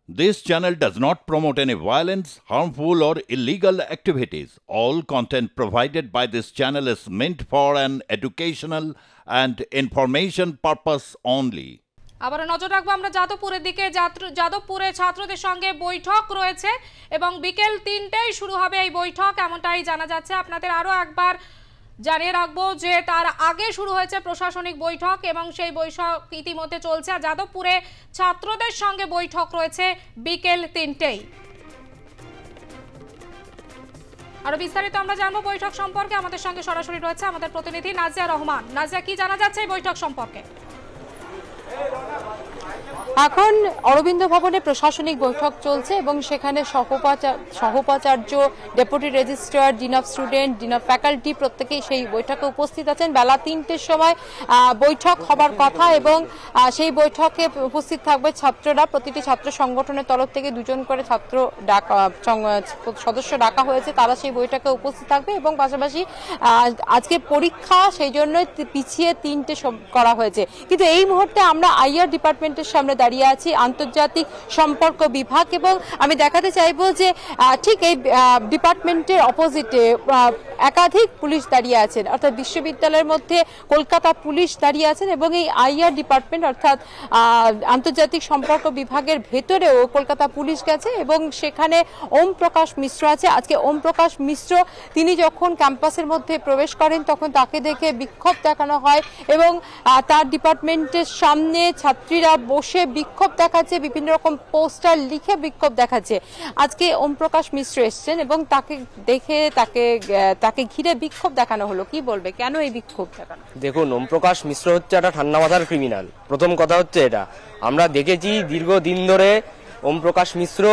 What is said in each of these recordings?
This channel does not promote any violence, harmful, or illegal activities. All content provided by this channel is meant for an educational and information purpose only. আবার নজর রাখবো আমরা যাদবপুরের দিকে। যাদবপুরে ছাত্রদের সঙ্গে বৈঠক রয়েছে এবং বিকেল ৩টায় শুরু হবে এই বৈঠক, এমনটাই জানা যাচ্ছে। আপনাদের আরও একবার জানিয়ে রাখবো যে তার আগে শুরু হয়েছে প্রশাসনিক বৈঠক এবং সেই বৈঠক ইতিমধ্যে চলছে। আর যাদবপুরে ছাত্রদের সঙ্গে বৈঠক রয়েছে বিকেল ৩টায়। আরো বিস্তারিত আমরা জানবো বৈঠক সম্পর্কে। আমাদের সঙ্গে সরাসরি রয়েছে আমাদের প্রতিনিধি নাজিয়া রহমান। নাজিয়া, কি জানা যাচ্ছে এই বৈঠক সম্পর্কে? এখন অরবিন্দ ভবনে প্রশাসনিক বৈঠক চলছে এবং সেখানে সহোপাচার্য, deputy registrar, dean of student, dean of faculty প্রত্যেকেই সেই বৈঠকে উপস্থিত আছেন। বেলা ৩টের সময় বৈঠক হবার কথা এবং সেই বৈঠকে উপস্থিত থাকবে ছাত্ররা। প্রতিটি ছাত্র সংগঠনের তরফ থেকে 2জন করে সদস্য ডাকা হয়েছে, তারা সেই বৈঠকে উপস্থিত থাকবে এবং পাশাপাশি আজকে পরীক্ষা সেই জন্য পিছিয়ে 3টে করা হয়েছে। কিন্তু এই মুহূর্তে আমরা আইআর ডিপার্টমেন্টের সামনে দাঁড়িয়ে আছি, আন্তর্জাতিক সম্পর্ক বিভাগ, এবং আমি দেখাতে চাইবো যে ঠিক এই ডিপার্টমেন্টের অপোজিটে একাধিক পুলিশ দাঁড়িয়ে আছেন, অর্থাৎ বিশ্ববিদ্যালয়ের মধ্যে কলকাতা পুলিশ দাঁড়িয়ে আছেন এবং এই আইআর ডিপার্টমেন্ট অর্থাৎ আন্তর্জাতিক সম্পর্ক বিভাগের ভেতরেও কলকাতা পুলিশ গেছে এবং সেখানে ওম প্রকাশ মিশ্র আছে। আজকে ওম প্রকাশ মিশ্র তিনি যখন ক্যাম্পাসের মধ্যে প্রবেশ করেন তখন তাকে দেখে বিক্ষোভ দেখানো হয় এবং তার ডিপার্টমেন্টের সামনে ছাত্রীরা বসে বিক্ষোভ দেখাচ্ছে, বিভিন্ন রকম পোস্টার লিখে বিক্ষোভ দেখাচ্ছে। আজকে ওম প্রকাশ মিশ্র এসছেন এবং তাকে দেখে তাকে ঘিরে বিক্ষোভ দেখানো হলো। কি বলবে, কেন এই বিক্ষোভ দেখানো? দেখুন, ওম প্রকাশ মিশ্র হচ্ছে একটা ঠান্ডা মাথার ক্রিমিনাল। প্রথম কথা হচ্ছে এটা, আমরা দেখেছি দীর্ঘদিন ধরে ওম প্রকাশ মিশ্র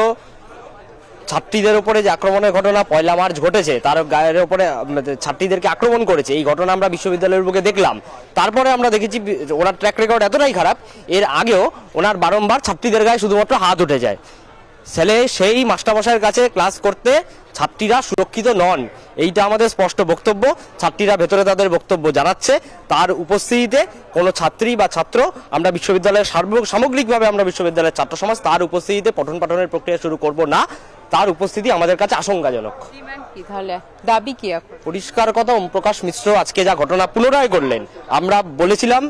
ছাত্রীদের উপরে যে আক্রমণের ঘটনা 1 মার্চ ঘটেছে, তার গায়ের উপরে ছাত্রীদেরকে আক্রমণ করেছে, এই ঘটনা আমরা বিশ্ববিদ্যালয়ের বুকে দেখলাম। তারপরে আমরা দেখেছি ওনার ট্র্যাক রেকর্ড এতটাই খারাপ, এর আগেও ওনার বারংবার ছাত্রীদের গায়ে শুধুমাত্র হাত উঠে যায়। সেই মাস্টারমশাইয়ের কাছে ক্লাস করতে ছাত্রীরা সুরক্ষিত নন, এইটা আমাদের স্পষ্ট বক্তব্য। ছাত্রীরা ভেতরে তাদের বক্তব্য জানাচ্ছে, তার উপস্থিতিতে কোনো ছাত্রী বা ছাত্র, আমরা বিশ্ববিদ্যালয়ের সামগ্রিকভাবে আমরা বিশ্ববিদ্যালয়ের ছাত্র সমাজ তার উপস্থিতিতে পঠন পাঠনের প্রক্রিয়া শুরু করব না। তার উপস্থিতি আমাদের কাছে আশঙ্কাজনক। দাবি কি? পরিষ্কার কথা, ওম প্রকাশ মিশ্র আজকে যা ঘটনা পুনরায় করলেন, আমরা বলেছিলাম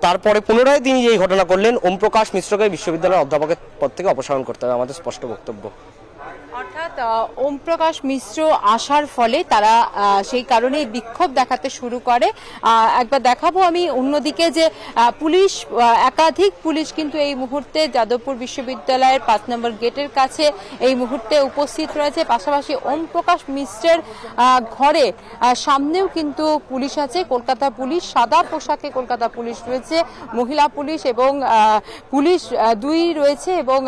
তারপরে পুনরায় তিনি এই ঘটনা করলেন, ওম প্রকাশ মিশ্রকে বিশ্ববিদ্যালয়ের অধ্যাপকের পদ থেকে অপসারণ করতে হবে, আমাদের স্পষ্ট বক্তব্য। অর্থাৎ ওম প্রকাশ মিশ্র আসার ফলে তারা সেই কারণে বিক্ষোভ দেখাতে শুরু করে। একবার দেখাবো আমি অন্যদিকে যে পুলিশ, একাধিক পুলিশ কিন্তু এই মুহূর্তে যাদবপুর বিশ্ববিদ্যালয়ের 5 নম্বর গেটের কাছে এই মুহূর্তে উপস্থিত রয়েছে। পাশাপাশি ওম প্রকাশ মিশ্রের ঘরে সামনেও কিন্তু পুলিশ আছে, কলকাতা পুলিশ, সাদা পোশাকে কলকাতা পুলিশ রয়েছে, মহিলা পুলিশ এবং পুলিশ 2 রয়েছে এবং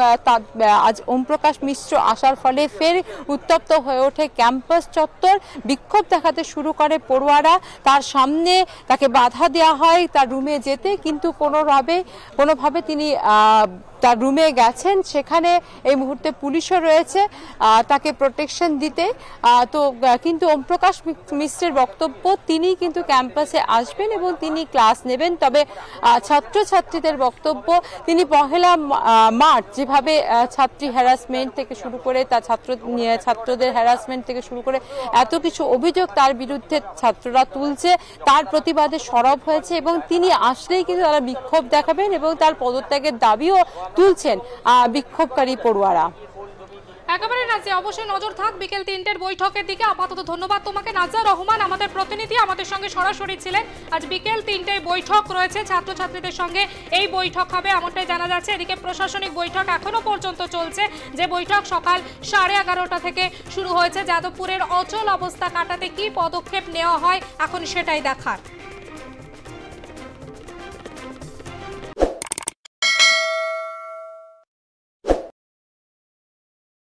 আজ ওম প্রকাশ মিশ্র আসার ফলে ফের উত্তপ্ত হয়ে ওঠে ক্যাম্পাস চত্বর। বিক্ষোভ দেখাতে শুরু করে পড়ুয়ারা, তার সামনে তাকে বাধা দেওয়া হয় তার রুমে যেতে, কিন্তু কোনোভাবে তিনি তার রুমে গেছেন, সেখানে এই মুহূর্তে পুলিশও রয়েছে তাকে প্রোটেকশন দিতে। তো কিন্তু ওম প্রকাশ মিশ্রের বক্তব্য, তিনি কিন্তু ক্যাম্পাসে আসবেন এবং তিনি ক্লাস নেবেন। তবে ছাত্রছাত্রীদের বক্তব্য, তিনি 1 মার্চ যেভাবে ছাত্রী হ্যারাসমেন্ট থেকে শুরু করে ছাত্রদের হ্যারাসমেন্ট থেকে শুরু করে এত কিছু অভিযোগ তার বিরুদ্ধে ছাত্ররা তুলছে, তার প্রতিবাদে সরব হয়েছে এবং তিনি আসলেই কিন্তু তারা বিক্ষোভ দেখাবেন এবং তার পদত্যাগের দাবিও তুলছেন বিক্ষোভকারী পড়ুয়ারা। একেবারে নাজিয়া, অবশ্যই নজর থাক বিকেল 3টের বৈঠকের দিকে। আপাতত ধন্যবাদ তোমাকে। নাজিয়া রহমান আমাদের প্রতিনিধি আমাদের সঙ্গে সরাসরি ছিলেন। আজ বিকেল 3টায় বৈঠক রয়েছে, ছাত্রছাত্রীদের সঙ্গে এই বৈঠক হবে এমনটাই জানা যাচ্ছে। এদিকে প্রশাসনিক বৈঠক এখনো পর্যন্ত চলছে, যে বৈঠক সকাল 11:30টা থেকে শুরু হয়েছে। যাদবপুরের অচল অবস্থা কাটাতে কি পদক্ষেপ নেওয়া হয় এখন সেটাই দেখার।